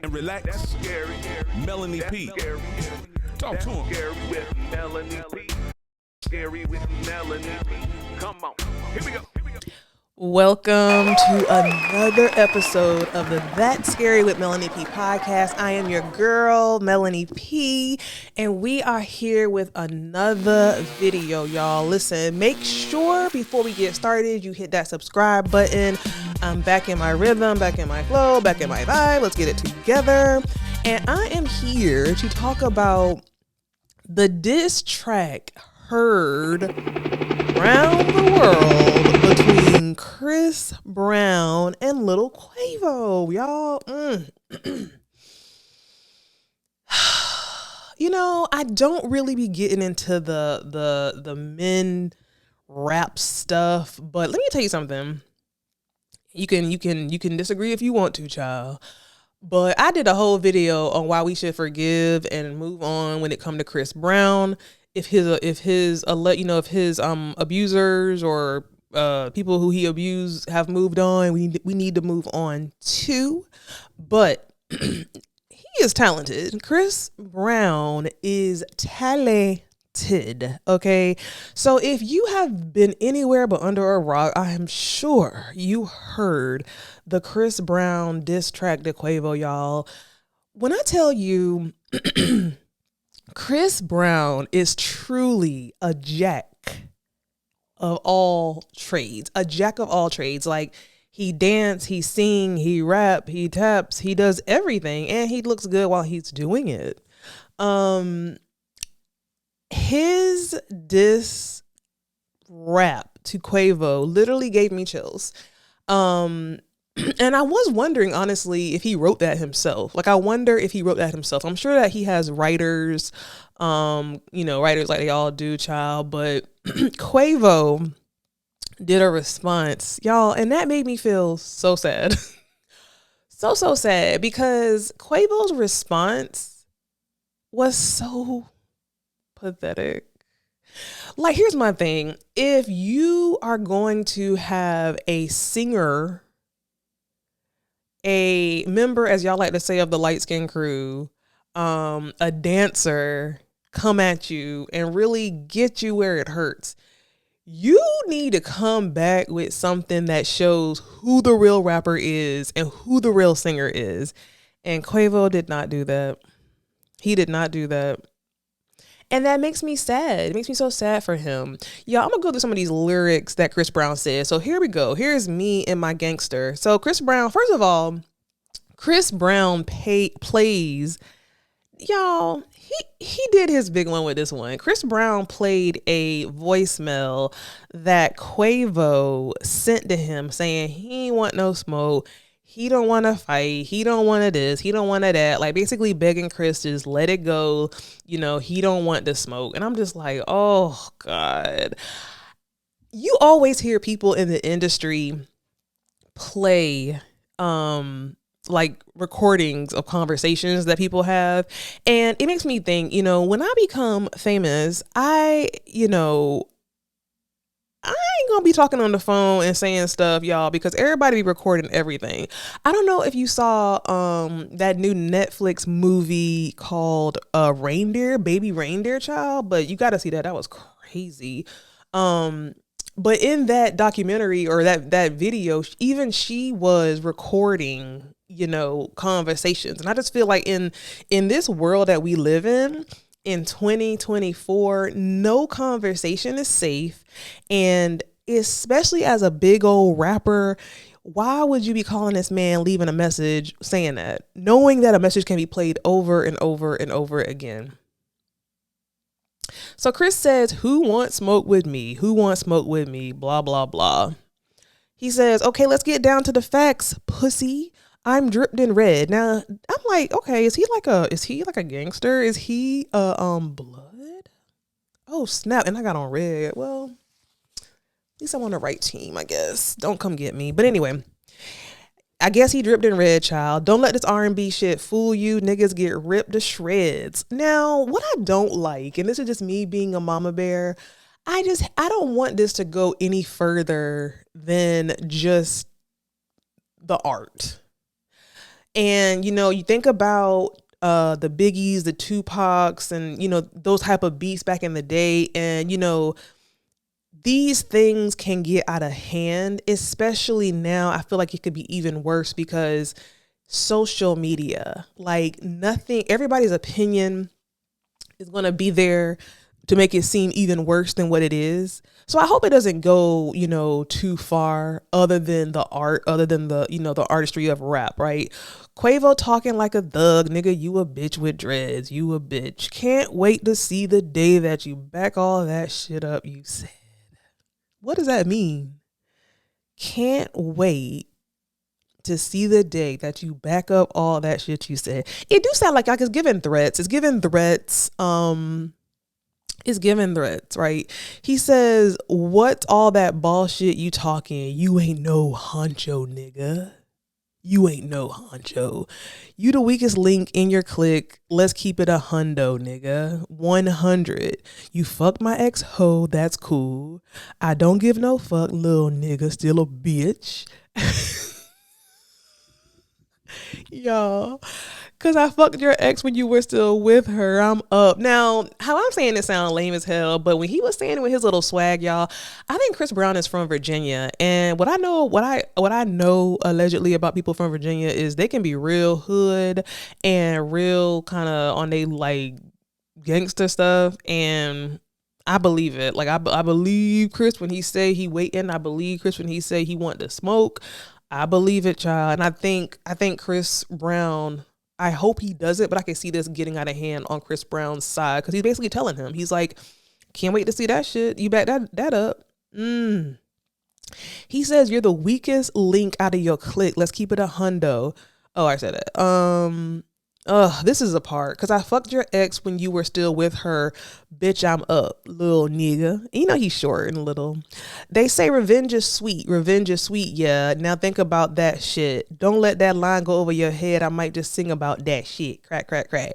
and relax. That's scary. Melanie That's P. scary. Talk to him. Scary with Melanie P. Scary with Melanie P. Come on. Here we go. Welcome to another episode of the That Scary with Melanie P podcast. I am your girl, Melanie P, and we are here with another video, y'all. Listen, make sure before we get started, you hit that subscribe button. I'm back in my rhythm, back in my flow, back in my vibe. Let's get it together. And I am here to talk about the diss track heard around the world between Chris Brown and Lil Quavo, y'all. You know, I don't really be getting into the men rap stuff, but let me tell you something. You can disagree if you want to, child. But I did a whole video on why we should forgive and move on when it come to Chris Brown. If his abusers or people who he abused have moved on, we need to move on too. But he is talented. Chris Brown is talented. Okay, so if you have been anywhere but under a rock, I am sure you heard the Chris Brown diss track to Quavo, y'all. When I tell you Chris Brown is truly a jack of all trades. A jack of all trades. Like, he dance, he sing, he rap, he taps, he does everything, and he looks good while he's doing it. His diss rap to Quavo literally gave me chills. And I was wondering, honestly, if he wrote that himself. Like, I wonder if he wrote that himself. I'm sure that he has writers, writers like they all do, child. But Quavo did a response, y'all, and that made me feel so sad. so sad, because Quavo's response was so pathetic. Like, here's my thing. If you are going to have a singer, a member, as y'all like to say, of the light skin crew, a dancer come at you and really get you where it hurts, you need to come back with something that shows who the real rapper is and who the real singer is. And Quavo did not do that. He did not do that. And that makes me sad. It makes me so sad for him. Y'all, I'm going to go through some of these lyrics that Chris Brown said. So here we go. Here's me and my gangster. So Chris Brown, first of all, Chris Brown plays, y'all, he did his big one with this one. Chris Brown played a voicemail that Quavo sent to him saying he ain't want no smoke. He don't want to fight. He don't want to this. He don't want to that. Like, basically begging Chris to just let it go. You know, he don't want to smoke. And I'm just like, oh, God. You always hear people in the industry play like recordings of conversations that people have. And it makes me think, when I become famous, I ain't gonna be talking on the phone and saying stuff, y'all, because everybody be recording everything. I don't know if you saw that new Netflix movie called Baby Reindeer Child, but you gotta see that. That was crazy. But in that documentary or that video, even she was recording, conversations. And I just feel like in this world that we live in 2024, no conversation is safe. And especially as a big old rapper, why would you be calling this man, leaving a message saying that, knowing that a message can be played over and over and over again? So Chris says, who wants smoke with me? Who wants smoke with me? Blah, blah, blah. He says, okay, let's get down to the facts, pussy. I'm dripped in red. Now, I'm like, okay, is he like a gangster? Is he blood? Oh, snap. And I got on red. Well, at least I'm on the right team, I guess. Don't come get me. But anyway, I guess he dripped in red, child. Don't let this R&B shit fool you. Niggas get ripped to shreds. Now, what I don't like, and this is just me being a mama bear, I don't want this to go any further than just the art. And, you know, you think about the Biggies, the Tupacs, and, you know, those type of beats back in the day. And, you know, these things can get out of hand, especially now. I feel like it could be even worse because social media, like nothing, everybody's opinion is going to be there to make it seem even worse than what it is. So I hope it doesn't go, you know, too far other than the art, other than the, you know, the artistry of rap, right? Quavo talking like a thug, nigga, you a bitch with dreads, you a bitch. Can't wait to see the day that you back all that shit up you said. What does that mean? Can't wait to see the day that you back up all that shit you said. It do sound like it's giving threats. It's giving threats. It's giving threats, right? He says, "What's all that bullshit you talking? You ain't no honcho, nigga. You ain't no honcho. You the weakest link in your clique. Let's keep it 100, nigga. 100. You fucked my ex hoe. That's cool. I don't give no fuck, little nigga. Still a bitch." Y'all, because I fucked your ex when you were still with her. I'm up. Now, how I'm saying it sound lame as hell, but when he was saying it with his little swag, y'all, I think Chris Brown is from Virginia. And what I know allegedly about people from Virginia is they can be real hood and real kind of on they like gangster stuff. And I believe it. Like I believe Chris when he say he waiting. I believe Chris when he say he want to smoke. I believe it, child. And I think Chris Brown, I hope he does it, but I can see this getting out of hand on Chris Brown's side because he's basically telling him, he's like, can't wait to see that shit. You back that up. He says you're the weakest link out of your clique. Let's keep it 100. Oh, I said it. This is a part because I fucked your ex when you were still with her. Bitch, I'm up, little nigga. You know he's short and little. They say revenge is sweet. Revenge is sweet, yeah. Now think about that shit. Don't let that line go over your head. I might just sing about that shit. Crack, crack, crack.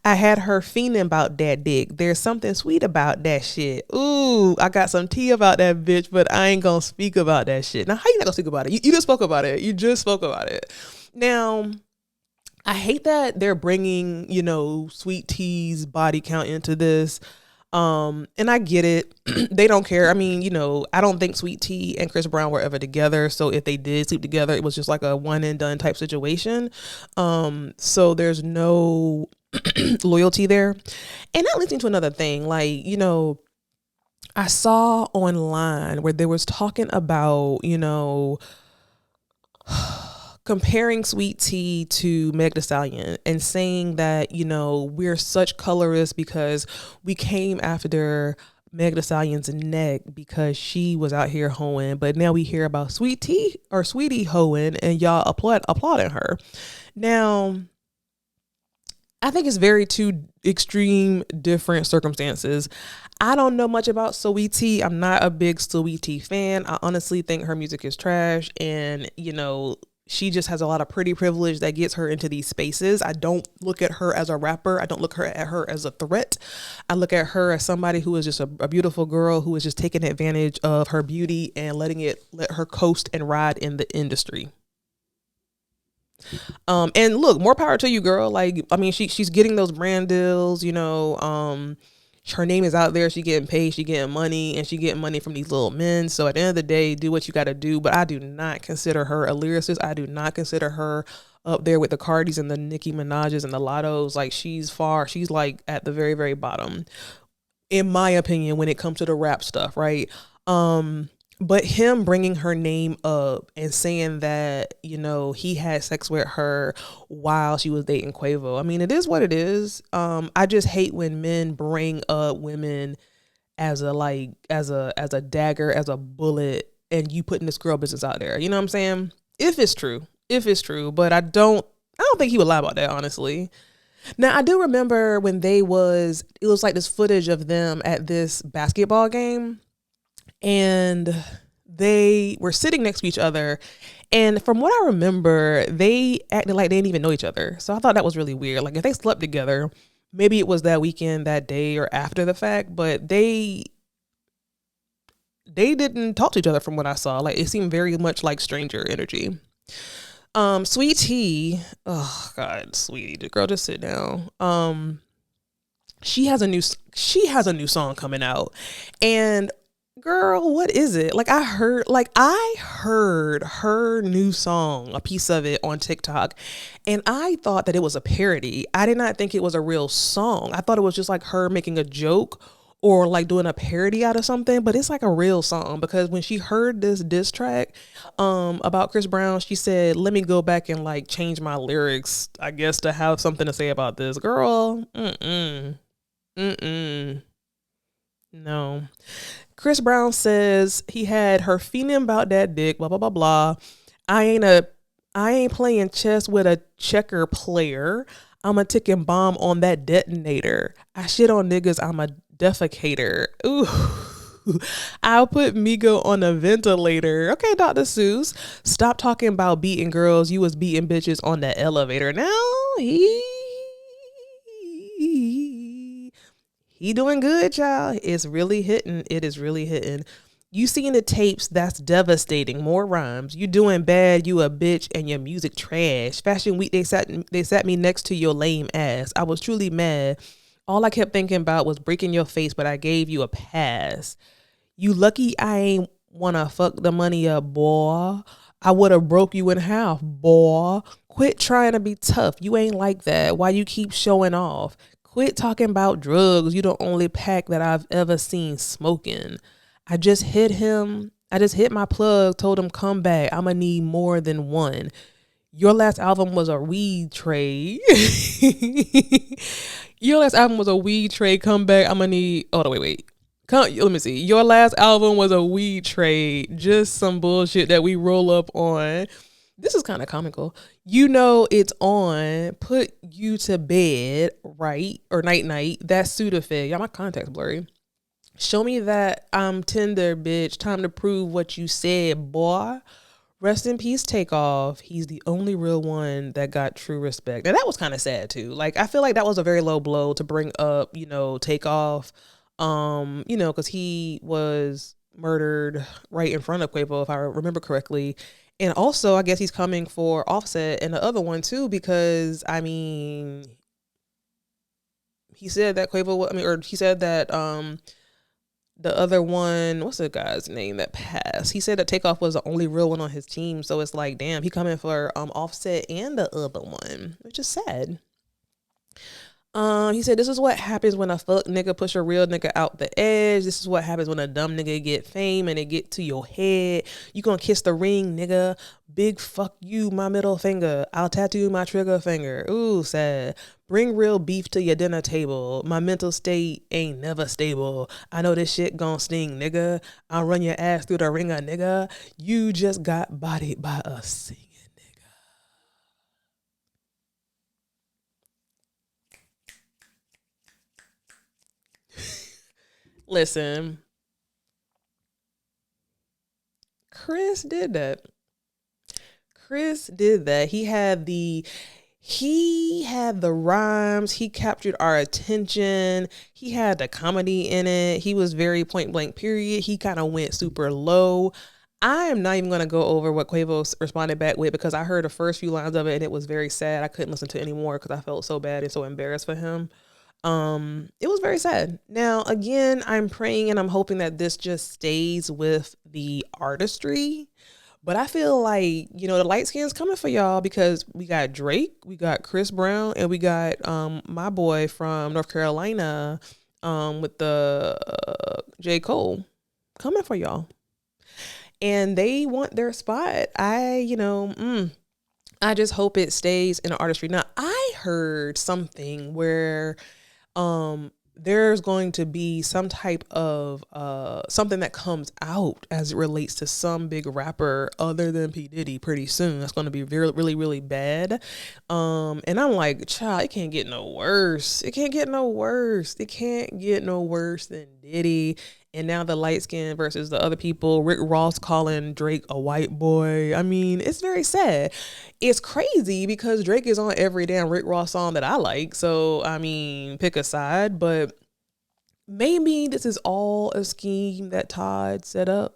I had her fiending about that dick. There's something sweet about that shit. Ooh, I got some tea about that bitch, but I ain't gonna speak about that shit. Now, how you not gonna speak about it? You just spoke about it. You just spoke about it. Now, I hate that they're bringing, you know, Sweet T's body count into this. And I get it. They don't care. I mean, you know, I don't think Sweet T and Chris Brown were ever together. So if they did sleep together, it was just like a one and done type situation. So there's no loyalty there. And not listening to another thing, like, you know, I saw online where they was talking about, you know, comparing Sweet Tea to Meg Thee Stallion and saying that, you know, we're such colorists because we came after Meg Thee Stallion's neck because she was out here hoeing, but now we hear about Sweet Tea or Sweetie hoeing and y'all applauding her. Now, I think it's very two extreme different circumstances. I don't know much about Saweetie. I'm not a big Saweetie fan. I honestly think her music is trash and, you know, she just has a lot of pretty privilege that gets her into these spaces. I don't look at her as a rapper. I don't look at her as a threat. I look at her as somebody who is just a beautiful girl who is just taking advantage of her beauty and let her coast and ride in the industry. And look, more power to you, girl. Like, I mean, she's getting those brand deals, you know, her name is out there. She getting paid, she getting money, and she getting money from these little men. So at the end of the day, do what you got to do. But I do not consider her a lyricist. I do not consider her up there with the Cardis and the Nicki Minaj's and the Lottos. Like she's like at the very, very bottom, in my opinion, when it comes to the rap stuff, right? But him bringing her name up and saying that, you know, he had sex with her while she was dating Quavo. I mean, it is what it is. I just hate when men bring up women as a dagger, as a bullet, and you putting this girl business out there. You know what I'm saying? If it's true, but I don't think he would lie about that, honestly. Now, I do remember when it was like this footage of them at this basketball game. And they were sitting next to each other. And from what I remember, they acted like they didn't even know each other. So I thought that was really weird. Like if they slept together, maybe it was that weekend, that day, or after the fact, but they didn't talk to each other from what I saw. Like it seemed very much like stranger energy. Sweet Tea. Oh God, sweetie, the girl, just sit down. She has a new song coming out, and girl, what is it? I heard her new song, a piece of it on TikTok, and I thought that it was a parody. I did not think it was a real song. I thought it was just like her making a joke or like doing a parody out of something, but it's like a real song because when she heard this diss track about Chris Brown, she said, "Let me go back and like change my lyrics, I guess, to have something to say about this." Girl, mm-mm, no. Chris Brown says he had her feeling about that dick, blah blah blah blah. I ain't a I ain't playing chess with a checker player. I'm a ticking bomb on that detonator. I shit on niggas, I'm a defecator. Ooh. I'll put Migo on a ventilator. Okay, Dr. Seuss. Stop talking about beating girls. You was beating bitches on the elevator. Now he doing good, y'all. It's really hitting. It is really hitting. You seen the tapes, that's devastating. More rhymes. You doing bad, you a bitch, and your music trash. Fashion week, they sat me next to your lame ass. I was truly mad. All I kept thinking about was breaking your face, but I gave you a pass. You lucky I ain't wanna fuck the money up, boy. I would have broke you in half, boy. Quit trying to be tough. You ain't like that. Why you keep showing off? Quit talking about drugs. You the only pack that I've ever seen smoking. I just hit him. I just hit my plug, told him come back. I'ma need more than one. Your last album was a weed trade. Your last album was a weed trade. Come back. I'ma need. Oh no, wait. Let me see. Your last album was a weed trade. Just some bullshit that we roll up on. This is kind of comical. You know it's on. Put you to bed, right? Or night night. That's Sudafed. Yeah, my contacts blurry. Show me that I'm tender, bitch. Time to prove what you said, boy. Rest in peace, Takeoff. He's the only real one that got true respect. And that was kind of sad too. Like I feel like that was a very low blow to bring up, Takeoff. Because he was murdered right in front of Quavo, if I remember correctly. And also, I guess he's coming for Offset and the other one too, because I mean, he said that he said that the other one, what's the guy's name that passed? He said that Takeoff was the only real one on his team. So it's like, damn, he coming for Offset and the other one, which is sad. He said, this is what happens when a fuck nigga push a real nigga out the edge. This is what happens when a dumb nigga get fame and it get to your head. You gonna kiss the ring, nigga. Big fuck you, my middle finger. I'll tattoo my trigger finger. Ooh, sad. Bring real beef to your dinner table. My mental state ain't never stable. I know this shit gon' sting, nigga. I'll run your ass through the ringer, nigga. You just got bodied by a singing nigga. Listen, Chris did that. Chris did that. He had the rhymes. He captured our attention. He had the comedy in it. He was very point blank period. He kind of went super low. I am not even going to go over what Quavo responded back with because I heard the first few lines of it and it was very sad. I couldn't listen to it anymore because I felt so bad and so embarrassed for him. It was very sad. Now, again, I'm praying and I'm hoping that this just stays with the artistry. But I feel like, the light skin's coming for y'all because we got Drake, we got Chris Brown, and we got my boy from North Carolina with the J. Cole coming for y'all. And they want their spot. I just hope it stays in the artistry. Now, I heard something where there's going to be some type of something that comes out as it relates to some big rapper other than P. Diddy pretty soon. That's going to be very, really, really bad. And I'm like, child, it can't get no worse. It can't get no worse. It can't get no worse than Diddy. And now the light skin versus the other people. Rick Ross calling Drake a white boy. I mean, it's very sad. It's crazy because Drake is on every damn Rick Ross song that I like. So, I mean, pick a side. But maybe this is all a scheme that Todd set up,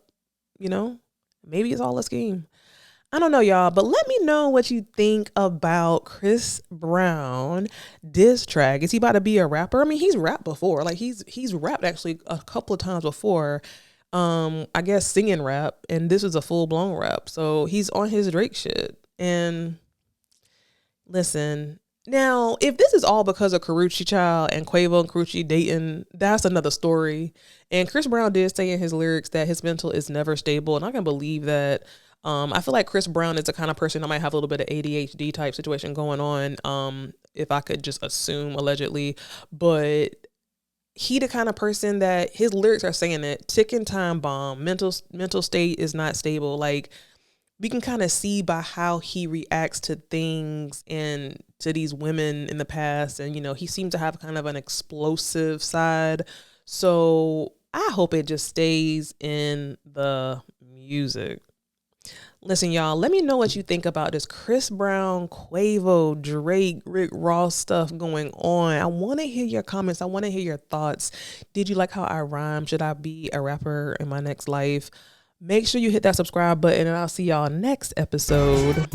Maybe it's all a scheme. I don't know, y'all, but let me know what you think about Chris Brown diss track. Is he about to be a rapper? I mean, he's rapped before. Like he's rapped actually a couple of times before. I guess singing rap, and this is a full blown rap. So he's on his Drake shit. And listen, now if this is all because of Karrueche Child and Quavo and Karrueche dating, that's another story. And Chris Brown did say in his lyrics that his mental is never stable, and I can believe that. I feel like Chris Brown is the kind of person that might have a little bit of ADHD type situation going on. If I could just assume, allegedly, but he the kind of person that his lyrics are saying it, ticking time bomb, mental state is not stable. Like we can kind of see by how he reacts to things and to these women in the past, and he seems to have kind of an explosive side. So I hope it just stays in the music. Listen, y'all, let me know what you think about this Chris Brown, Quavo, Drake, Rick Ross stuff going on. I want to hear your comments. I want to hear your thoughts. Did you like how I rhyme? Should I be a rapper in my next life? Make sure you hit that subscribe button, and I'll see y'all next episode.